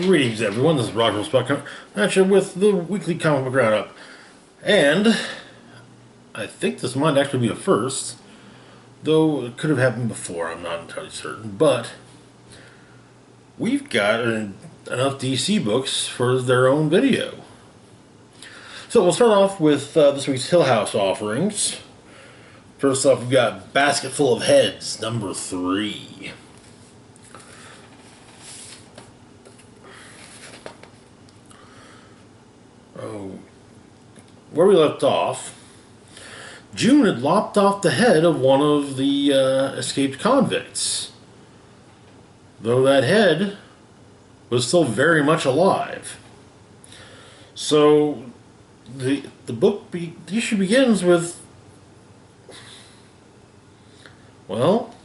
Greetings, everyone. This is Roger Spot actually with the weekly comic book roundup, and I think this might actually be a first, though it could have happened before. I'm not entirely certain, but we've got enough DC books for their own video. So we'll start off with this week's Hill House offerings. First off, we've got Basketful of Heads, number 3. Oh, where we left off, June had lopped off the head of one of the escaped convicts, though that head was still very much alive. So the the issue begins with, well,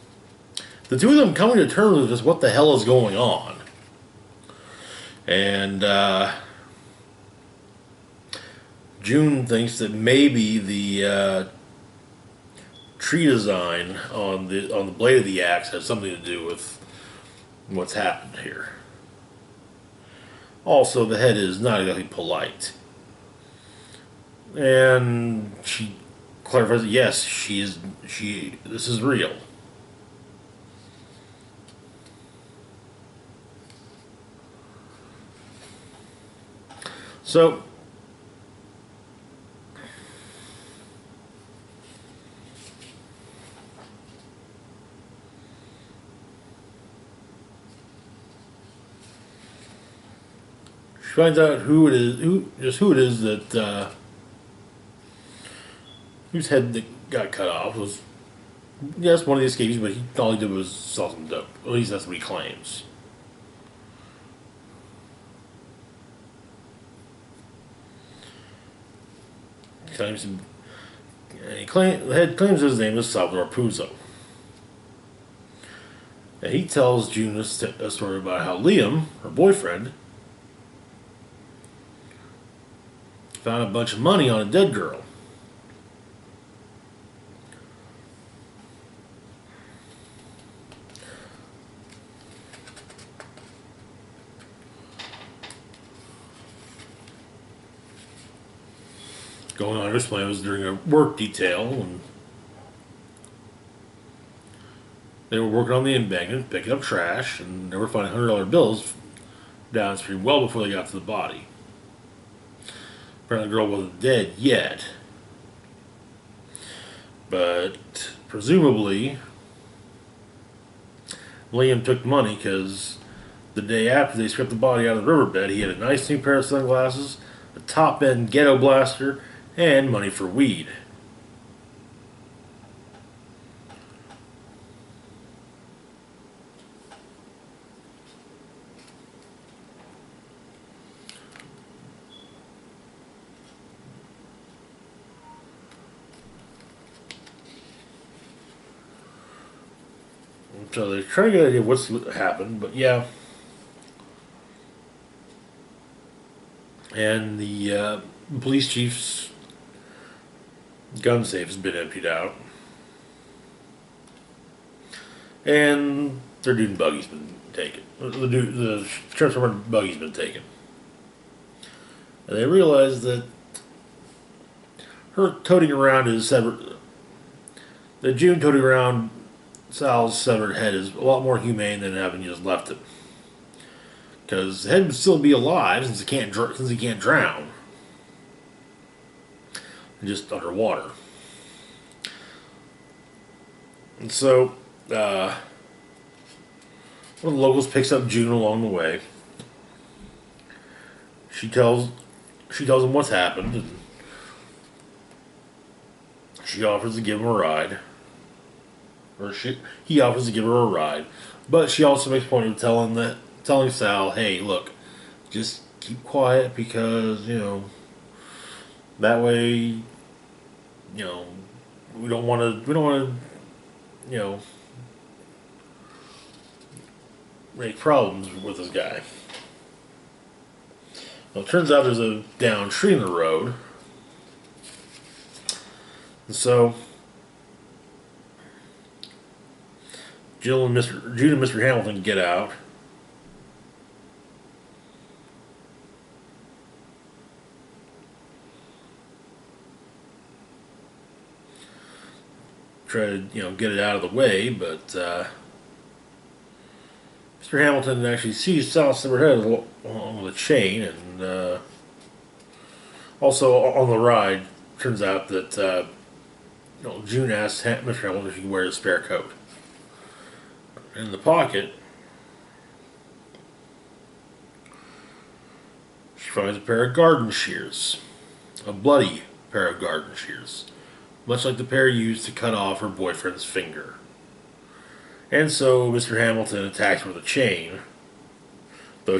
the two of them coming to terms with just what the hell is going on, and June thinks that maybe the tree design on the blade of the axe has something to do with what's happened here. Also, the head is not exactly polite, and she clarifies that yes, this is real. So she finds out who it is that whose head that got cut off was, yes, one of the escapees, but all he did was sell some dope. At least that's what he claims. The head claims his name is Salvador Puzo. And he tells June a story about how Liam, her boyfriend, found a bunch of money on a dead girl. Going on to explain it was during a work detail, and they were working on the embankment, picking up trash, and they were finding $100 bills downstream well before they got to the body. Apparently the girl wasn't dead yet, but presumably Liam took the money because the day after they stripped the body out of the riverbed, he had a nice new pair of sunglasses, a top-end ghetto blaster, and money for weed. So they're trying to get an idea of what's happened, but yeah. And the police chief's gun safe has been emptied out. And their dude and buggy's been taken. The transformer buggy's been taken. And they realize that her toting around his severed... that June toting around Sal's severed head is a lot more humane than having just left it. Because the head would still be alive since he can't drown. Just underwater. And so, one of the locals picks up June along the way. She tells him what's happened, and she offers to give him a ride. He offers to give her a ride, but she also makes a point of telling Sal, "Hey, look, just keep quiet because that way, we don't want to, make problems with this guy." Well, it turns out there's a downed tree in the road, and so June and Mr. Hamilton get out. try to, get it out of the way, but Mr. Hamilton actually sees South Silverhead along with a chain, and also on the ride, turns out that June asks Mr. Hamilton if he can wear a spare coat. In the pocket, she finds a pair of garden shears, a bloody pair of garden shears, much like the pair used to cut off her boyfriend's finger. And so Mr. Hamilton attacks her with a chain, though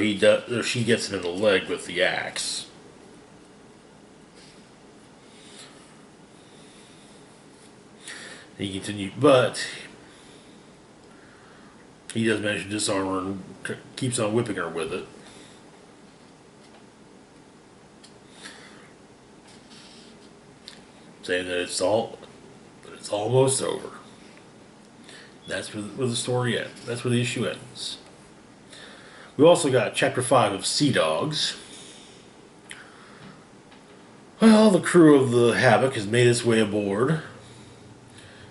she gets him in the leg with the axe. He continues, but he does manage to disarm her and keeps on whipping her with it. Saying that it's almost over. That's where the story ends. That's where the issue ends. We also got Chapter 5 of Sea Dogs. Well, the crew of the Havoc has made its way aboard,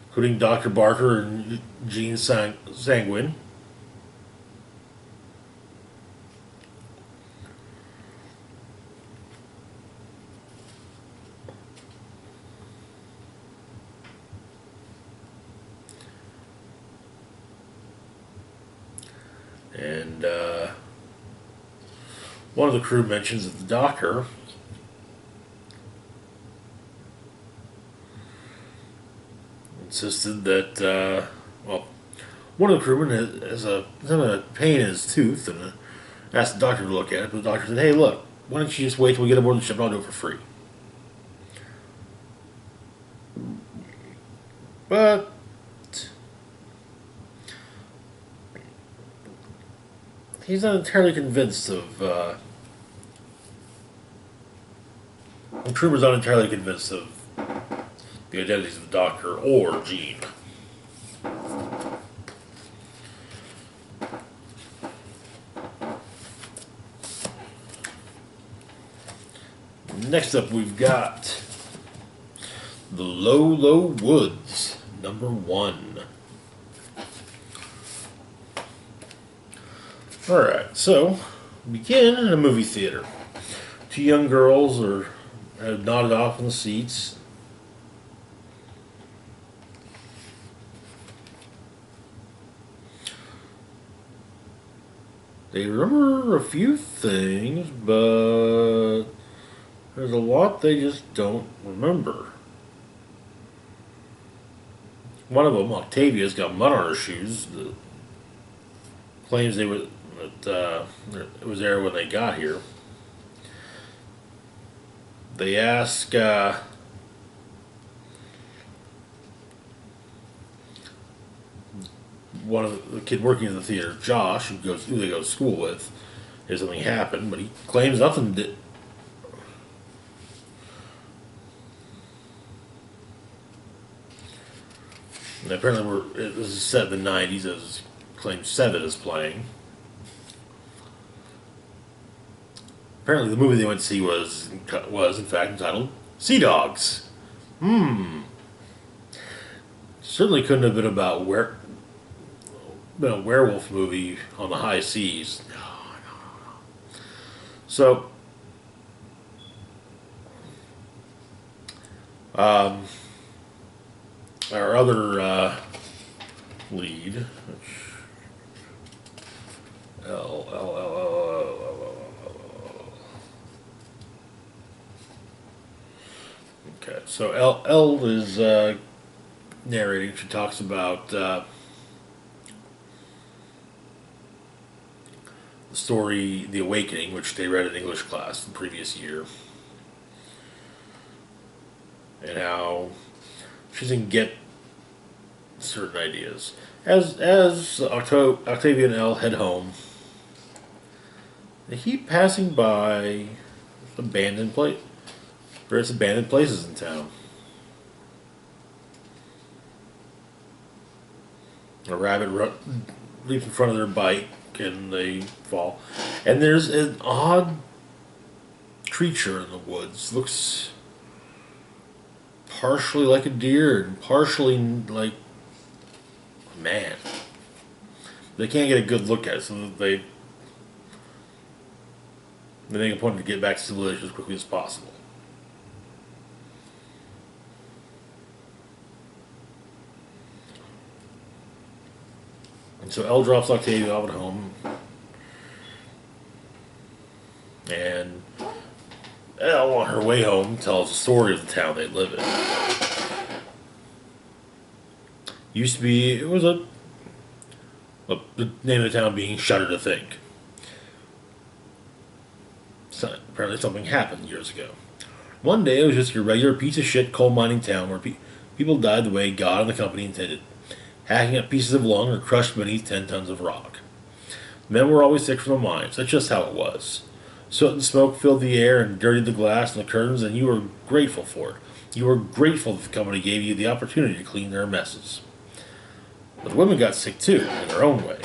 including Dr. Barker and Gene Sanguine. And one of the crew mentions that the doctor insisted that, one of the crewmen has having a pain in his tooth and asked the doctor to look at it, but the doctor said, hey, look, why don't you just wait till we get aboard the ship and I'll do it for free. But he's not entirely convinced of, the crewman's not entirely convinced of the identities of the doctor or Gene. Next up, we've got The Low, Low Woods, #1. Alright, so, we begin in a movie theater. Two young girls have nodded off in the seats. They remember a few things, but there's a lot they just don't remember. One of them, Octavia's got mud on her shoes. Claims it was there when they got here. They ask one of the kid working in the theater, Josh, who they go to school with, if something happened, but he claims nothing did. And apparently, this is set in the 90s, as claims Seven is playing. Apparently, the movie they went to see was in fact entitled Sea Dogs. Certainly couldn't have been about a werewolf movie on the high seas. No. So, our other lead, which Okay, so L is narrating. She talks about the story The Awakening, which they read in English class the previous year, and how she doesn't get certain ideas. As Octavia and Elle head home, they keep passing by various abandoned places in town. A rabbit leaps in front of their bike and they fall. And there's an odd creature in the woods. Looks partially like a deer and partially like a man. They can't get a good look at it, so they make a point to get back to civilization as quickly as possible. And so Elle drops Octavia off at home, and Elle, on her way home, tells the story of the town they live in. Used to be, it was the name of the town being Shudder to Think. So, apparently something happened years ago. One day it was just your regular piece of shit coal mining town where people died the way God and the company intended, hacking up pieces of lung or crushed beneath 10 tons of rock. Men were always sick from the mines. That's just how it was. Soot and smoke filled the air and dirtied the glass and the curtains, and you were grateful for it. You were grateful that the company gave you the opportunity to clean their messes. But the women got sick too, in their own way.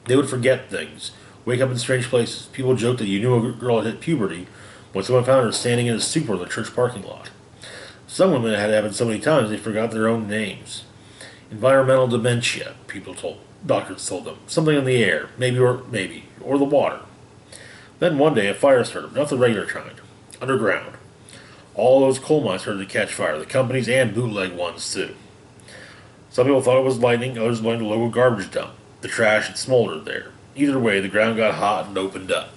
They would forget things, wake up in strange places. People joked that you knew a girl had hit puberty when someone found her standing in a stupor in the church parking lot. Some women had happened so many times they forgot their own names. Environmental dementia, doctors told them. Something in the air, maybe, or the water. Then one day a fire started, not the regular kind, underground. All those coal mines started to catch fire, the companies and bootleg ones too. Some people thought it was lightning, others blamed the local garbage dump. The trash had smoldered there. Either way, the ground got hot and opened up.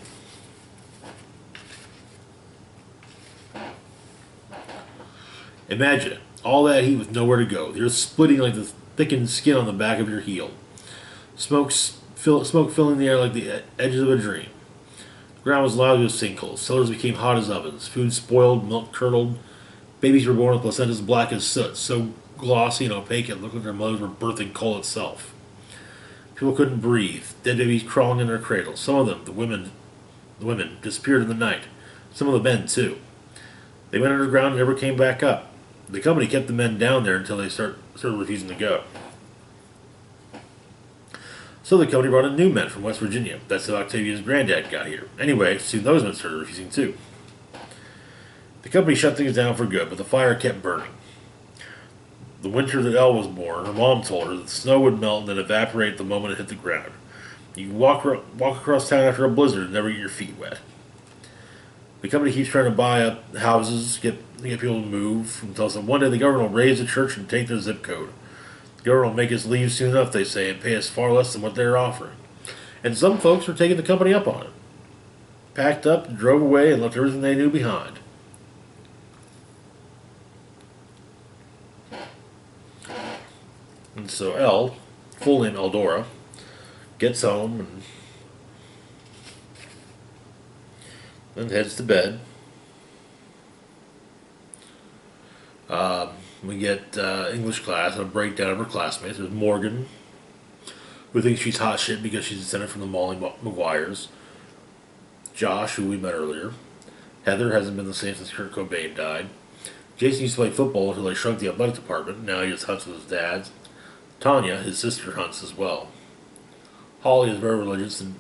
Imagine it. All that heat with nowhere to go. You're splitting like the thickened skin on the back of your heel. Smoke filling the air like the edges of a dream. The ground was loud with sinkholes. Cellars became hot as ovens. Food spoiled, milk curdled. Babies were born with placentas black as soot, so glossy and opaque it looked like their mothers were birthing coal itself. People couldn't breathe. Dead babies crawling in their cradles. Some of them, the women, disappeared in the night. Some of the men too. They went underground and never came back up. The company kept the men down there until they started refusing to go. So the company brought in new men from West Virginia. That's how Octavia's granddad got here. Anyway, soon those men started refusing too. The company shut things down for good, but the fire kept burning. The winter that Elle was born, her mom told her that the snow would melt and then evaporate the moment it hit the ground. You can walk across town after a blizzard and never get your feet wet. The company keeps trying to buy up houses, get people to move, until one day the government will raise the church and take their zip code. The government will make us leave soon enough, they say, and pay us far less than what they're offering. And some folks were taking the company up on it. Packed up, drove away, and left everything they knew behind. And so Elle, full name Eldora, gets home and then heads to bed. We get English class and a breakdown of her classmates. There's Morgan, who thinks she's hot shit because she's descended from the Molly Maguires. Josh, who we met earlier. Heather hasn't been the same since Kurt Cobain died. Jason used to play football until they shrunk the athletic department. Now he just hunts with his dad. Tanya, his sister, hunts as well. Holly is very religious, and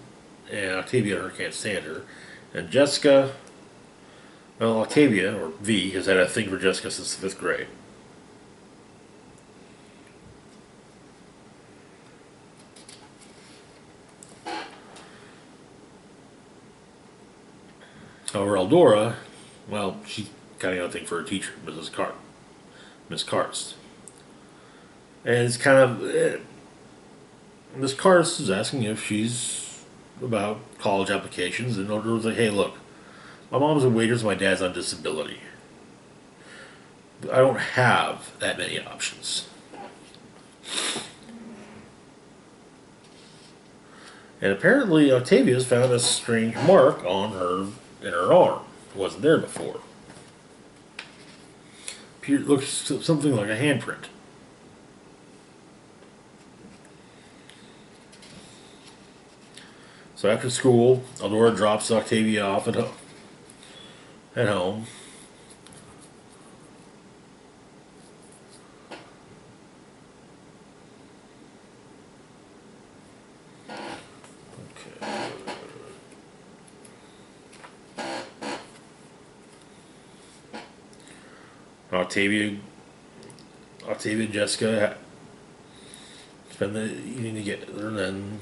Octavia and her can't stand her. And Jessica, well, Octavia, or V, has had a thing for Jessica since the 5th grade. However, Eldora, well, she kind of got a thing for her teacher, Miss Karst. And it's kind of, Miss Karst is asking if she's about college applications, and Eldora was like, hey, look, my mom's a waitress, my dad's on disability. I don't have that many options. And apparently Octavia's found a strange mark on her, in her arm. It wasn't there before. It looks something like a handprint. So after school, Eldora drops Octavia off at home. Okay. Octavia, Octavia and Jessica spend the evening together, and then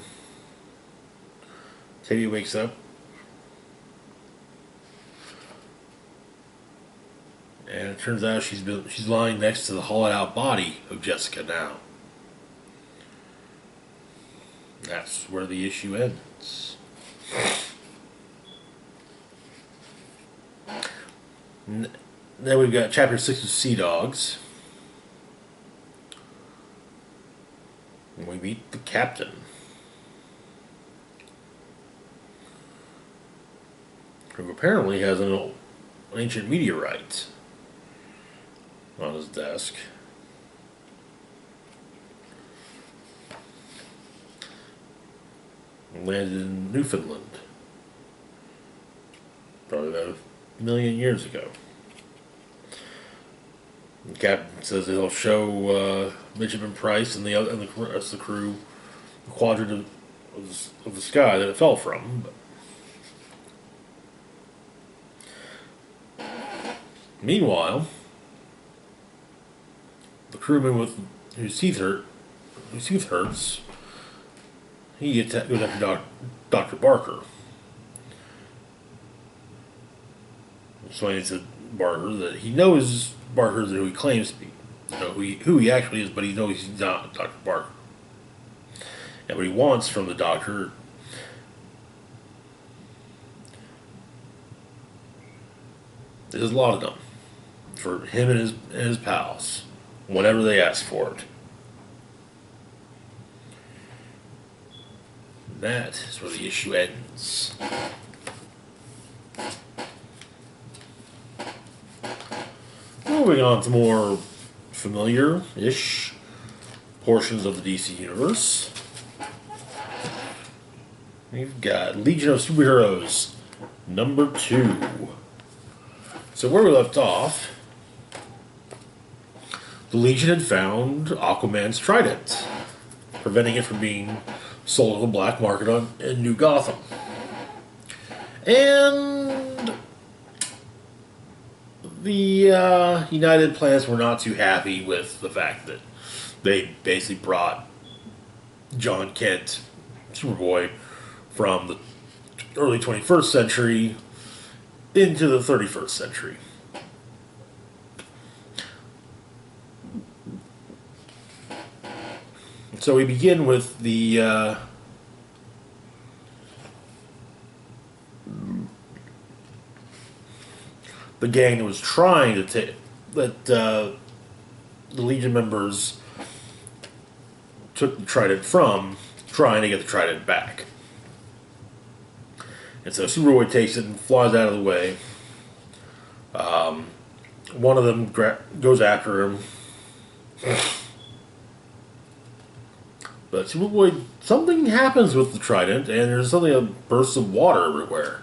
Octavia wakes up, and it turns out she's lying next to the hollowed out body of Jessica now. That's where the issue ends. Then we've got Chapter 6 of Sea Dogs. And we meet the captain. Who apparently has an ancient meteorite on his desk. Landed in Newfoundland. Probably about 1,000,000 years ago. The captain says he'll show Midshipman Price and the rest of the crew the quadrant of the sky that it fell from. But meanwhile, the crewman whose tooth hurts, he goes after Dr. Barker. Explaining to Barker that he knows Barker is who he claims to be. You know, who he actually is, but he knows he's not Dr. Barker. And what he wants from the doctor is laudanum for him and his pals, whenever they ask for it. That is where the issue ends. Moving on to more familiar-ish portions of the DC Universe. We've got Legion of Superheroes, #2. So where we left off, the Legion had found Aquaman's trident, preventing it from being sold on the black market in New Gotham. And the United Planets were not too happy with the fact that they basically brought John Kent, Superboy, from the early 21st century into the 31st century. So we begin with the gang that was trying to take the Legion members took the trident from, trying to get the trident back. And so Superboy takes it and flies out of the way. One of them goes after him. But Superboy, something happens with the trident, and there's suddenly a burst of water everywhere.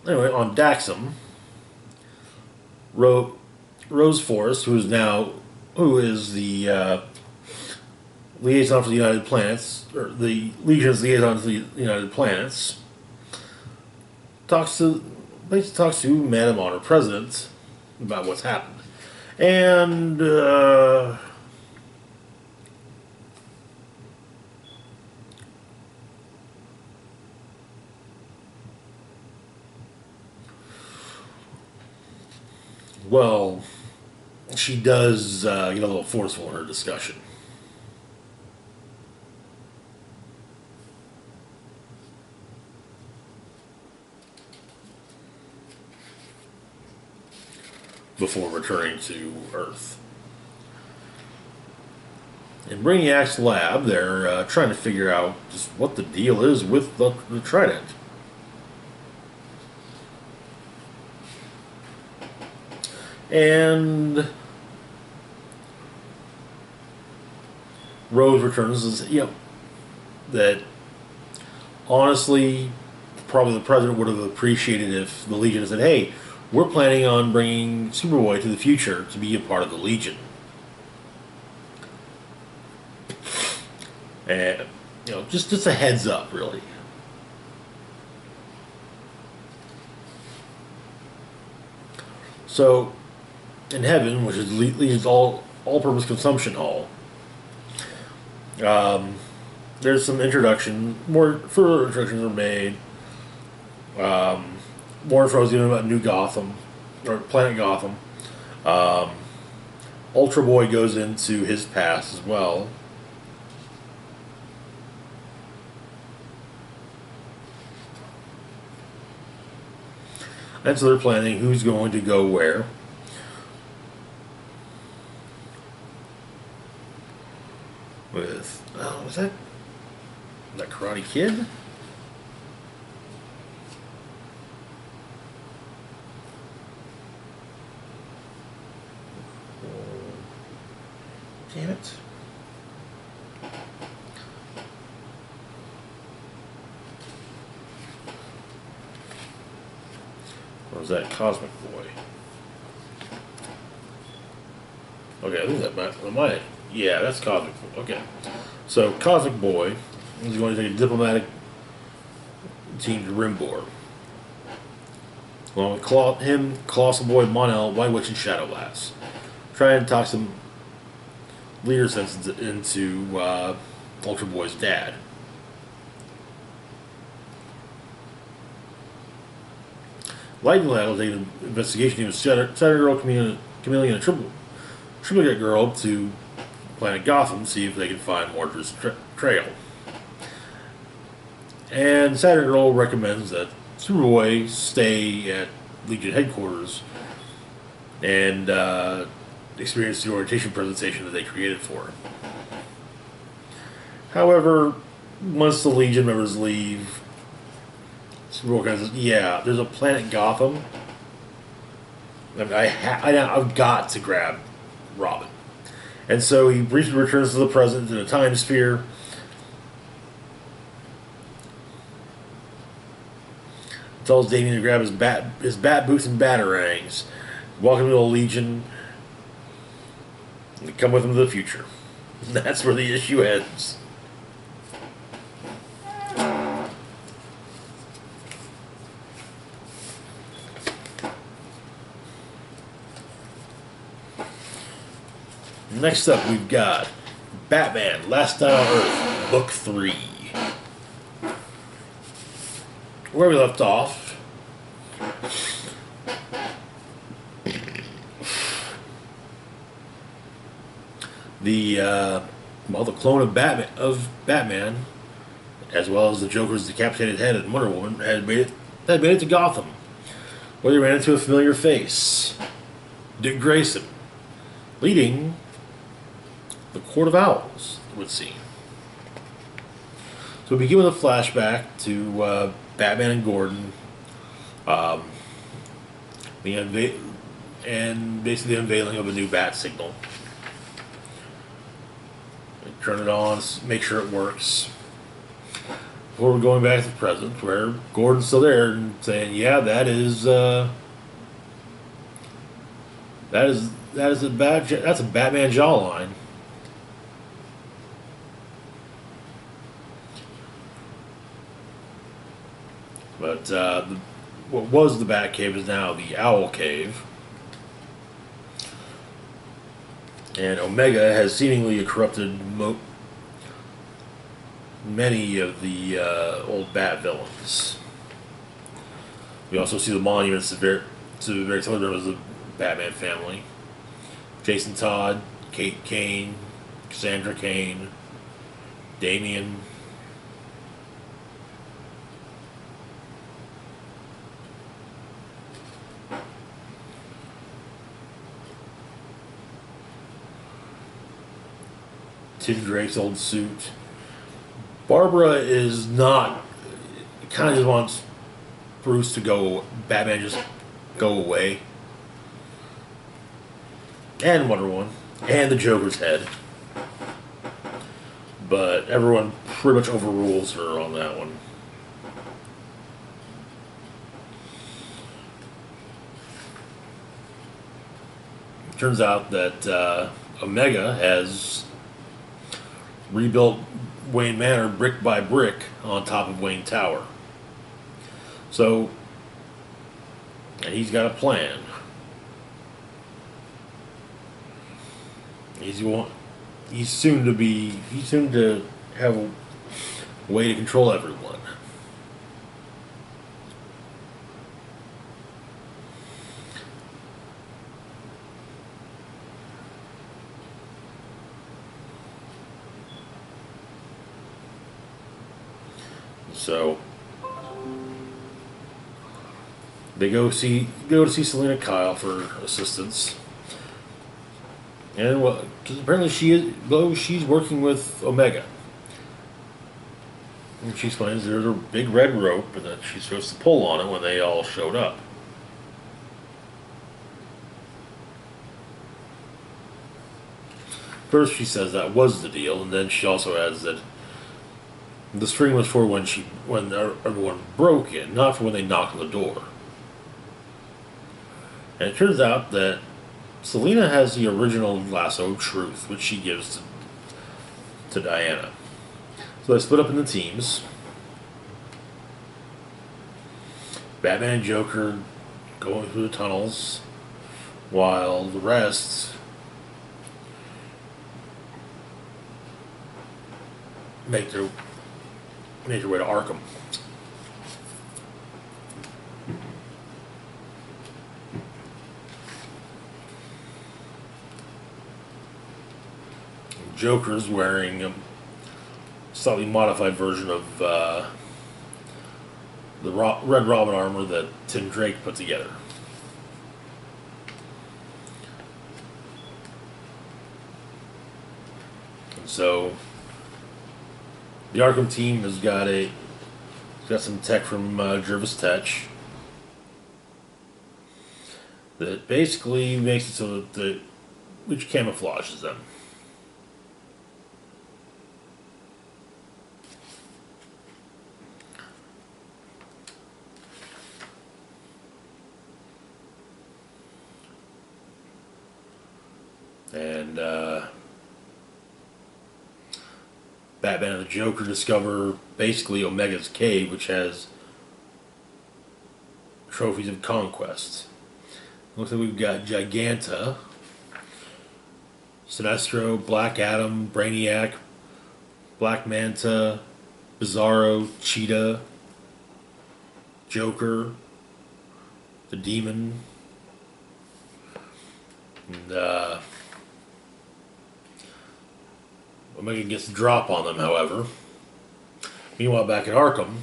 On Daxam, Rose Forrest, who is the liaison for the United Planets, or the Legion's liaison to the United Planets, talks to Madam Honor President about what's happened. And well, she does get a little forceful in her discussion. Before returning to Earth. In Brainiac's lab, they're trying to figure out just what the deal is with the trident. And Rose returns and says, that honestly, probably the president would have appreciated if the Legion had said, hey, we're planning on bringing Superboy to the future to be a part of the Legion. and just a heads up, really. So, in heaven, which is Legion's all-purpose consumption hall, um, there's some introduction. More further introductions are made. More info is given about New Gotham or Planet Gotham. Um, Ultra Boy goes into his past as well. And so they're planning who's going to go where. With was that Karate Kid? Damn it. Or was that Cosmic Boy? Okay, I think that might. Yeah, that's Cosmic Boy. Okay. So, Cosmic Boy is going to take a diplomatic team to Rimbor. Along with Colossal Boy, Monel, White Witch, and Shadow Lass. Trying to talk some leader sense into Ultra Boy's dad. Lightning Lad will take an investigation team of Saturn Girl, Chameleon, and Triplicate Girl to Planet Gotham to see if they can find Mordred's trail. And Saturn Girl recommends that Superboy stay at Legion headquarters and experience the orientation presentation that they created for him. However, once the Legion members leave, Superboy kind of says, "Yeah, there's a Planet Gotham. I mean, I've got to grab Robin." And so he briefly returns to the present in a time sphere. Tells Damien to grab his bat boots and batarangs. Welcome to the Legion. And come with him to the future. And that's where the issue ends. Next up, we've got Batman: Last Night on Earth, Book 3. Where we left off, the clone of Batman, as well as the Joker's decapitated head and Wonder Woman, had made it to Gotham, where they ran into a familiar face, Dick Grayson, leading the Court of Owls, it would seem. So we begin with a flashback to Batman and Gordon, and basically the unveiling of a new bat signal. Turn it on, make sure it works. Before we're going back to the present, where Gordon's still there and saying, "Yeah, that's a Batman jawline." But what was the Bat Cave is now the Owl Cave. And Omega has seemingly corrupted many of the old Bat villains. We also see the monuments to various other members of the Batman family. Jason Todd, Kate Kane, Cassandra Cain, Damian. Tim Drake's old suit. Barbara is not. Kind of just wants Bruce to go. Batman just go away. And Wonder Woman. And the Joker's head. But everyone pretty much overrules her on that one. Turns out that Omega has rebuilt Wayne Manor brick by brick on top of Wayne Tower. So, and he's got a plan. He's want, he's soon to have a way to control everyone. So they go to see Selena Kyle for assistance, and well, cause apparently she's working with Omega. And she explains there's a big red rope, and that she's supposed to pull on it when they all showed up. First, she says that was the deal, and then she also adds that the string was for when everyone broke in, not for when they knocked on the door. And it turns out that Selena has the original lasso of truth, which she gives to Diana. So they split up into teams. Batman and Joker going through the tunnels, while the rest make their way to Arkham. Joker's wearing a slightly modified version of the Red Robin armor that Tim Drake put together. And so the Arkham team has got some tech from Jervis Tech that basically makes it so that which camouflages them. And Batman and the Joker discover basically Omega's cave, which has trophies of conquest. Looks like we've got Giganta, Sinestro, Black Adam, Brainiac, Black Manta, Bizarro, Cheetah, Joker, the Demon, and Omega gets the drop on them, however. Meanwhile, back at Arkham,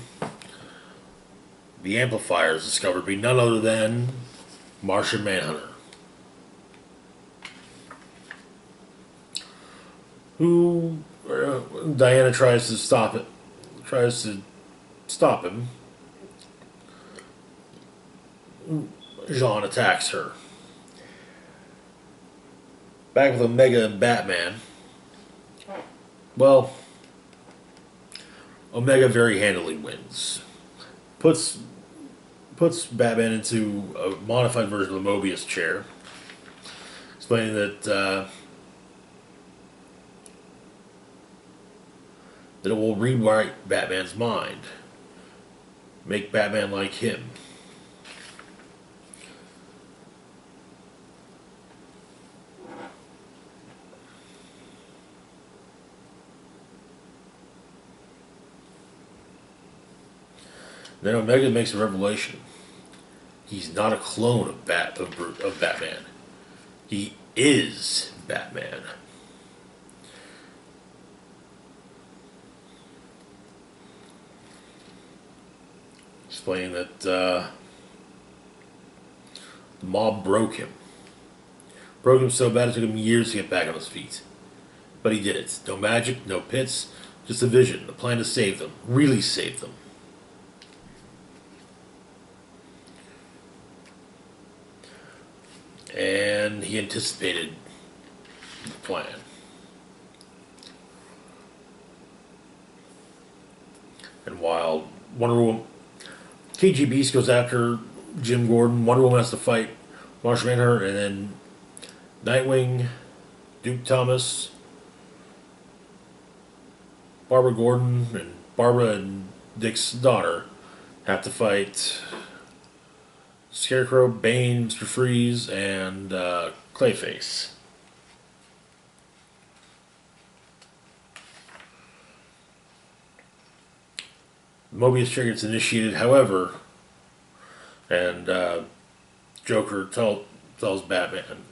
the amplifier is discovered to be none other than Martian Manhunter, who Diana tries to stop him. Jean attacks her. Back with Omega and Batman. Well, Omega very handily wins. Puts Batman into a modified version of the Mobius chair, explaining that it will rewrite Batman's mind, make Batman like him. Then Omega makes a revelation. He's not a clone of Batman. He is Batman. Explaining that the mob broke him. Broke him so bad it took him years to get back on his feet. But he did it. No magic, no pits, just a vision, a plan to save them. Really save them. And he anticipated the plan. And while Wonder Woman, KG Beast goes after Jim Gordon, Wonder Woman has to fight Martian Manhunter, and then Nightwing, Duke Thomas, Barbara Gordon and Barbara and Dick's daughter have to fight Scarecrow, Bane, Mr. Freeze, and Clayface. Mobius trigger gets initiated, however, and Joker tells Batman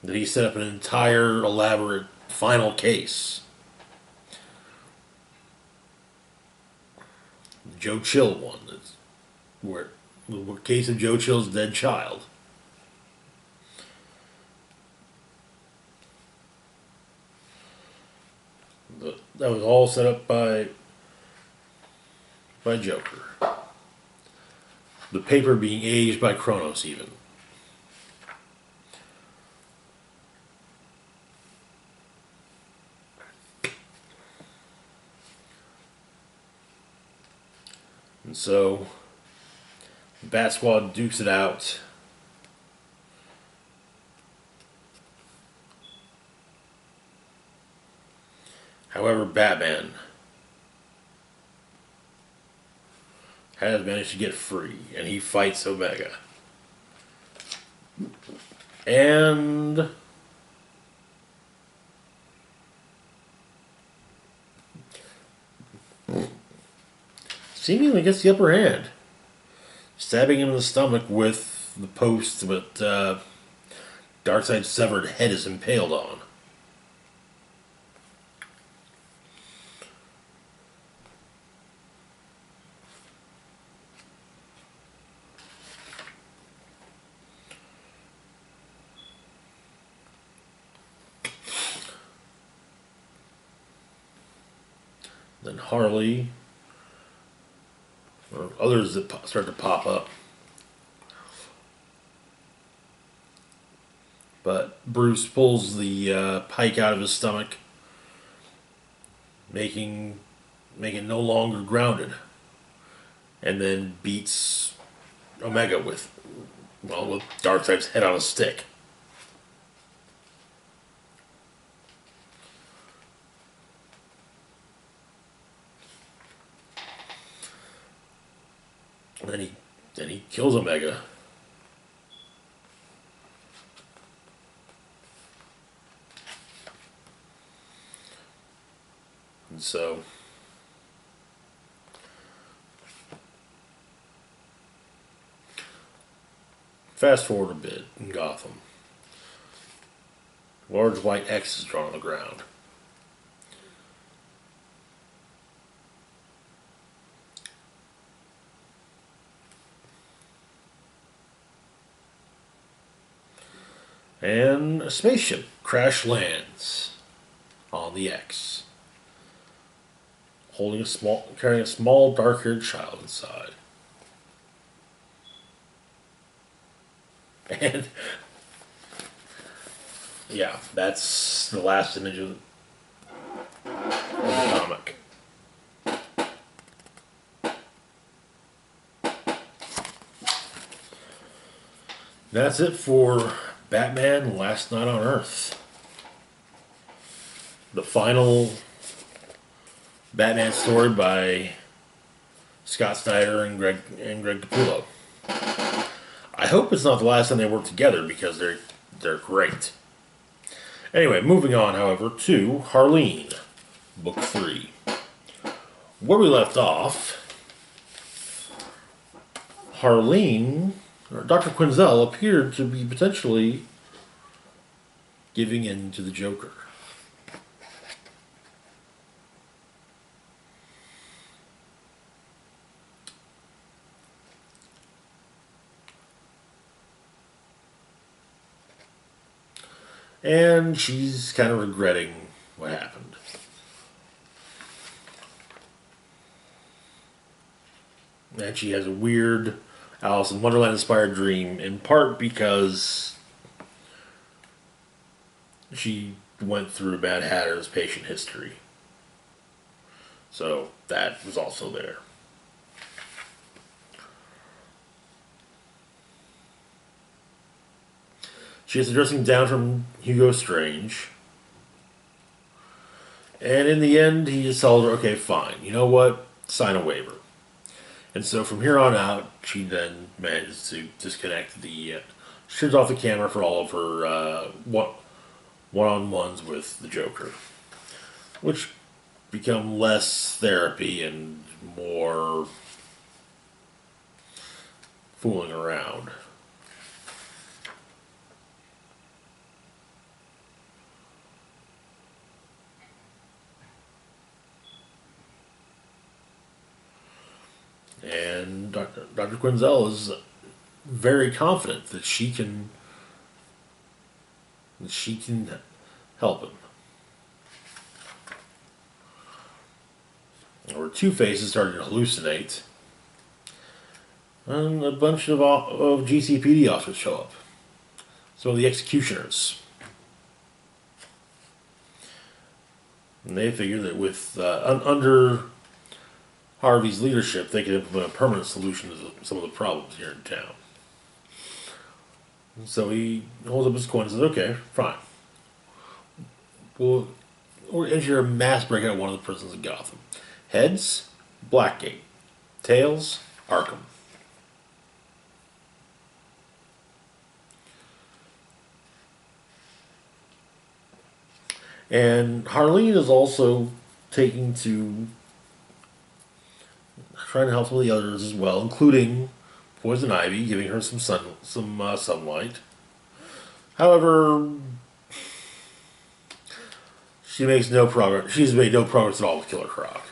that he set up an entire elaborate final case. Joe Chill one. That's where the case of Joe Chill's dead child. That was all set up by Joker. The paper being aged by Kronos, even. And so, the Bat Squad dukes it out. However, Batman has managed to get free, and he fights Omega. And seemingly gets the upper hand, stabbing him in the stomach with the post that Darkseid's severed head is impaled on. Then Harley, or others that start to pop up. But Bruce pulls the pike out of his stomach, making it no longer grounded, and then beats Omega with Darkseid's head on a stick. And then he kills Omega. And so fast forward a bit in Gotham. Large white X is drawn on the ground. And a spaceship crash lands on the X, carrying a small dark-haired child inside. And yeah, that's the last image of the comic. That's it for Batman Last Night on Earth. The final Batman story by Scott Snyder and Greg Capullo. I hope it's not the last time they work together because they're great. Anyway, moving on, however, to Harleen, Book 3. Where we left off, Harleen, or Dr. Quinzel, appeared to be potentially giving in to the Joker. And she's kind of regretting what happened. And she has a weird Alice in Wonderland inspired dream, in part because she went through Mad Hatter's patient history. So that was also there. She gets a dressing down from Hugo Strange, And in the end, he just told her, okay, fine. You know what? Sign a waiver. And so from here on out, she then manages to disconnect turns off the camera for all of her one-on-ones with the Joker, which become less therapy and more fooling around. And Dr. Quinzel is very confident that she can help him. Or Two-Face is starting to hallucinate, and a bunch of GCPD officers show up. So the executioners. And they figure that with under Harvey's leadership, they could implement a permanent solution to some of the problems here in town. And so he holds up his coin and says, okay, fine. We'll engineer a mass breakout of one of the prisons in Gotham. Heads, Blackgate. Tails, Arkham. And Harleen is also taking to trying to help some of the others as well, including Poison Ivy, giving her some sunlight. However, she makes no progress. She's made no progress at all with Killer Croc.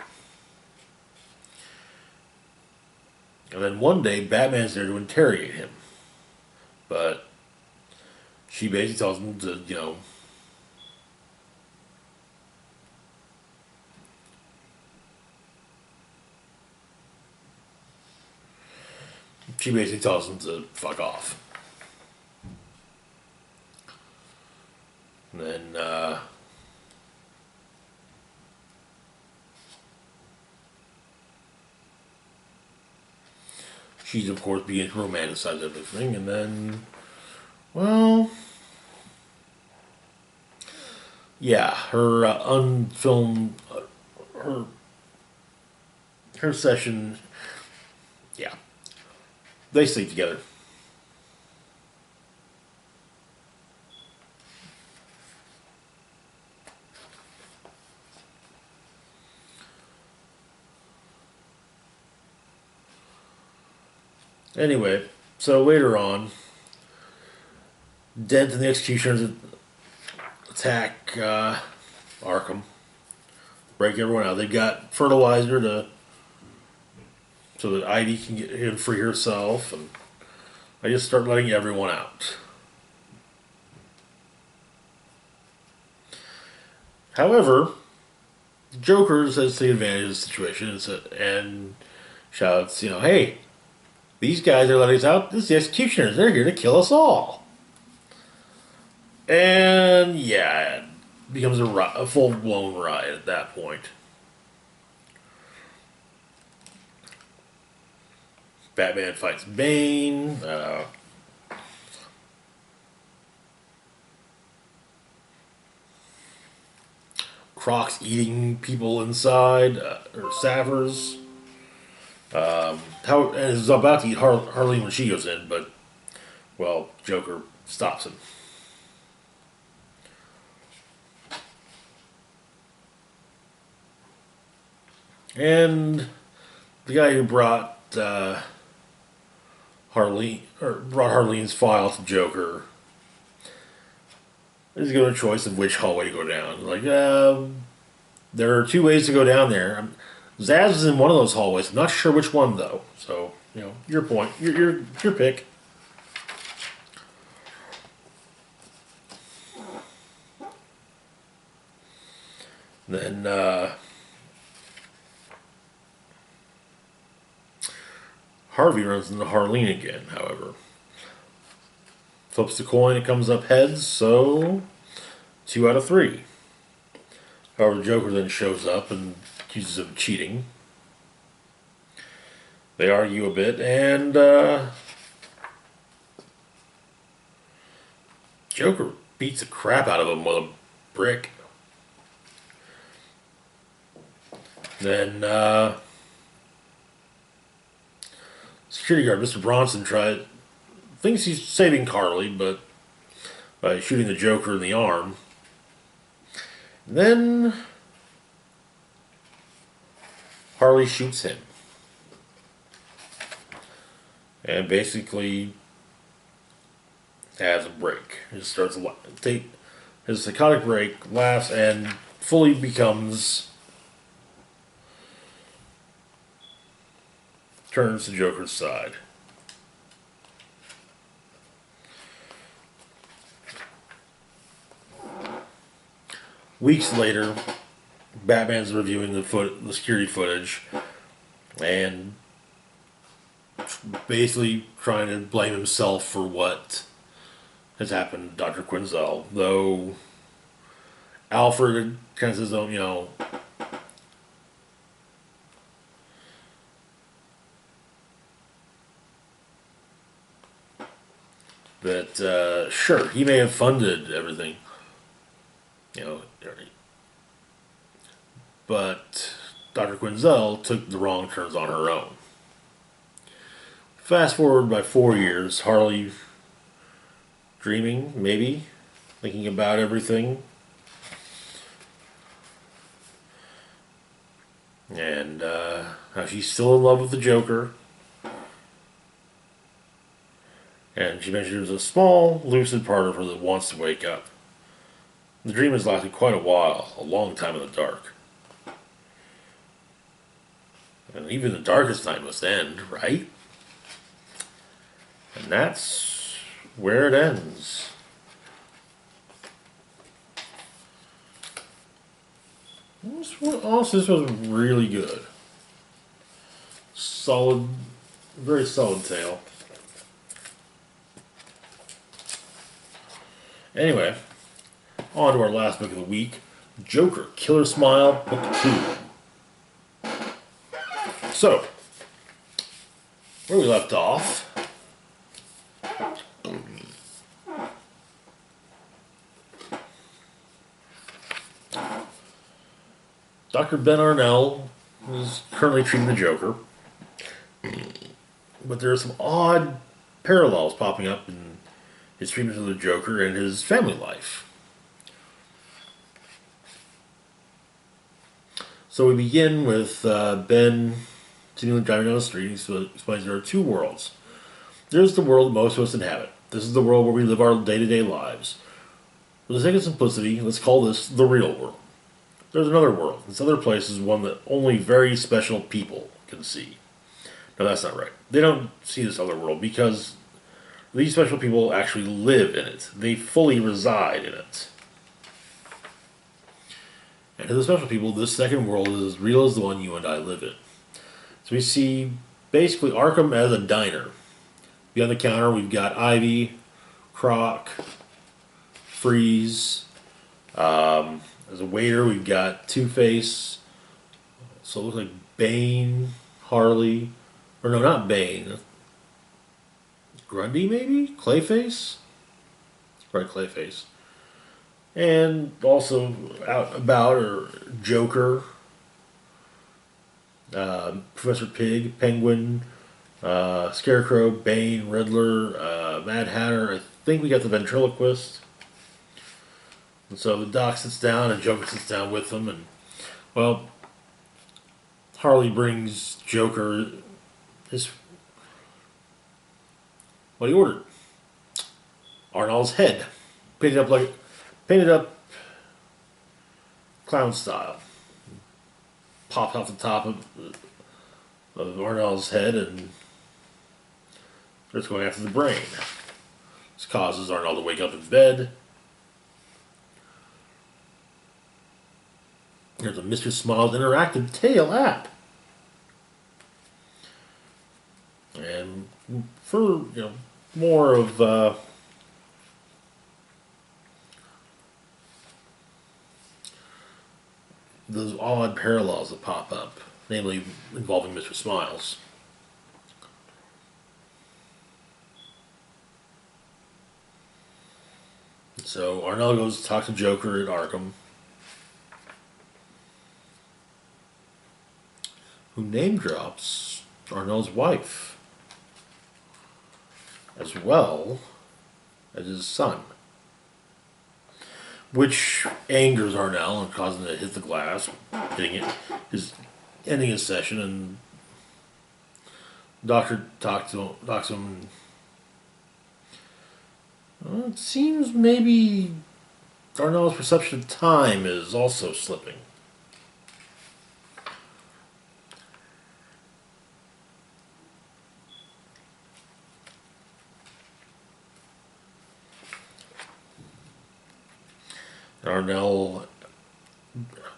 And then one day, Batman's there to interrogate him, but she basically tells him to, she basically tells him to fuck off. And then, she's, of course, beginning to romanticize everything, and then, well, yeah, her unfilmed, her session, yeah, they sleep together. Anyway, so later on, Dent and the Executioners attack Arkham, break everyone out. They got fertilizer so that Ivy can get in free herself, and I just start letting everyone out. However, Joker says to take advantage of the situation and shouts, hey, these guys are letting us out. This is the Executioners. They're here to kill us all. And yeah, it becomes a full-blown riot at that point. Batman fights Bane. Croc's eating people inside, or Savers. And is about to eat Harleen when she goes in, but, well, Joker stops him. And the guy who brought Harleen's file to Joker is given a choice of which hallway to go down. Like, there are two ways to go down there. Zaz is in one of those hallways. I'm not sure which one though. So, your point, your pick. Then Harvey runs into Harleen again, however. Flips the coin, it comes up heads, so 2 out of 3. However, Joker then shows up and accuses him of cheating. They argue a bit, and Joker beats the crap out of him with a brick. Then security guard Mr. Bronson thinks he's saving Carly, but by shooting the Joker in the arm. Then Harley shoots him, and basically has a break. He starts take his psychotic break, laughs, and fully turns to Joker's side. Weeks later, Batman's reviewing the security footage, and basically trying to blame himself for what has happened to Dr. Quinzel. Though Alfred kind of says, "Oh, that sure he may have funded everything, you know, but Dr. Quinzel took the wrong turns on her own." Fast forward by 4 years, Harley dreaming, maybe, thinking about everything. And how she's still in love with the Joker. And she mentioned there's a small, lucid part of her that wants to wake up. The dream has lasted quite a while, a long time in the dark. And even the darkest night must end, right? And that's where it ends. Also, this was really good. Solid, very solid tale. Anyway, on to our last book of the week, Joker, Killer Smile, Book 2. So, where we left off, Dr. Ben Arnell is currently treating the Joker, but there are some odd parallels popping up in his treatment of the Joker and his family life. So we begin with Ben continuing driving down the street. He explains there are two worlds. There's the world that most of us inhabit. This is the world where we live our day-to-day lives. For the sake of simplicity, let's call this the real world. There's another world. This other place is one that only very special people can see. No, that's not right. They don't see this other world because these special people actually live in it. They fully reside in it. And to the special people, this second world is as real as the one you and I live in. So we see basically Arkham as a diner. Behind the counter, we've got Ivy, Croc, Freeze. As a waiter, we've got Two-Face. So it looks like Bane, Harley. Or no, not Bane. Grundy, maybe? Clayface? It's probably Clayface. And also out about are Joker, Professor Pig, Penguin, Scarecrow, Bane, Riddler, Mad Hatter. I think we got the ventriloquist. And so the Doc sits down and Joker sits down with him. And, well, Harley brings Joker what he ordered. Arnold's head. Painted up clown style. Pops off the top of Arnold's head and starts going after the brain. This causes Arnold to wake up in bed. There's a Mr. Smiles interactive tail app. And for more of those odd parallels that pop up, namely involving Mr. Smiles. So Arnell goes to talk to Joker at Arkham. who name drops Arnold's wife, as well as his son, which angers Arnell and causes him to hit the glass, ending his session. And Doctor talks to him. It seems maybe Arnell's perception of time is also slipping. Arnell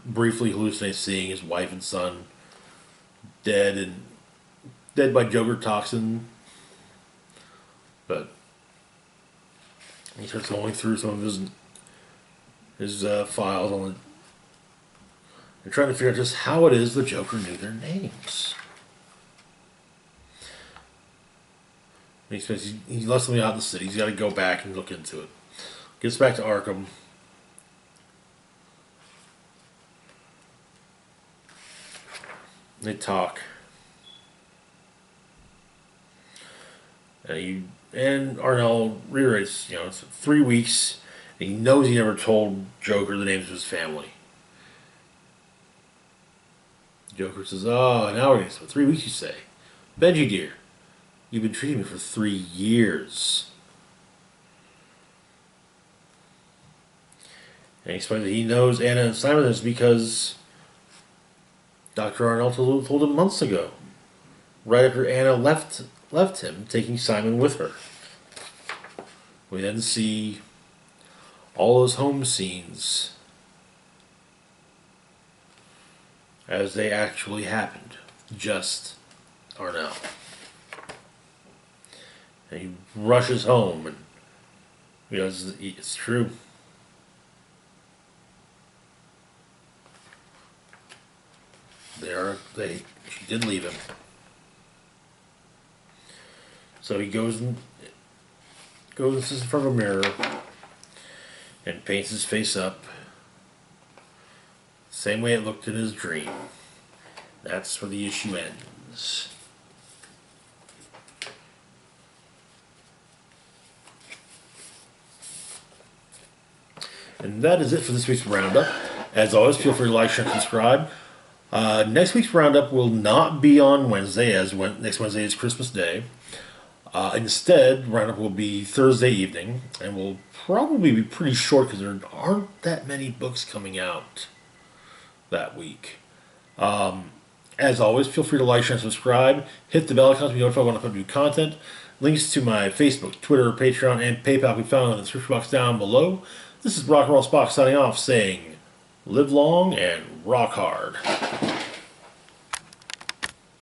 briefly hallucinates seeing his wife and son dead by Joker toxin, but he starts going through some of his files on and trying to figure out just how it is the Joker knew their names. He lets them out in the city. He's got to go back and look into it. Gets back to Arkham. They talk. And Arnell reiterates, it's 3 weeks, and he knows he never told Joker the names of his family. Joker says, "Oh, now we're 3 weeks, you say? Benji, dear, you've been treating me for 3 years." And he explains that he knows Anna and Simon is because Dr. Arnell told him months ago, right after Anna left him, taking Simon with her. We then see all those home scenes as they actually happened. Just Arnell. And he rushes home, and it's true. She did leave him. So he goes and sits in front of a mirror and paints his face up same way it looked in his dream. That's where the issue ends. And that is it for this week's Roundup. As always, feel free to like, share, and subscribe. Next week's Roundup will not be on Wednesday, as next Wednesday is Christmas Day. Instead, Roundup will be Thursday evening, and will probably be pretty short because there aren't that many books coming out that week. As always, feel free to like, share, and subscribe. Hit the bell icon to be notified when I put new content. Links to my Facebook, Twitter, Patreon, and PayPal can be found in the description box down below. This is Rock and Roll Spock signing off, saying, live long and rock hard.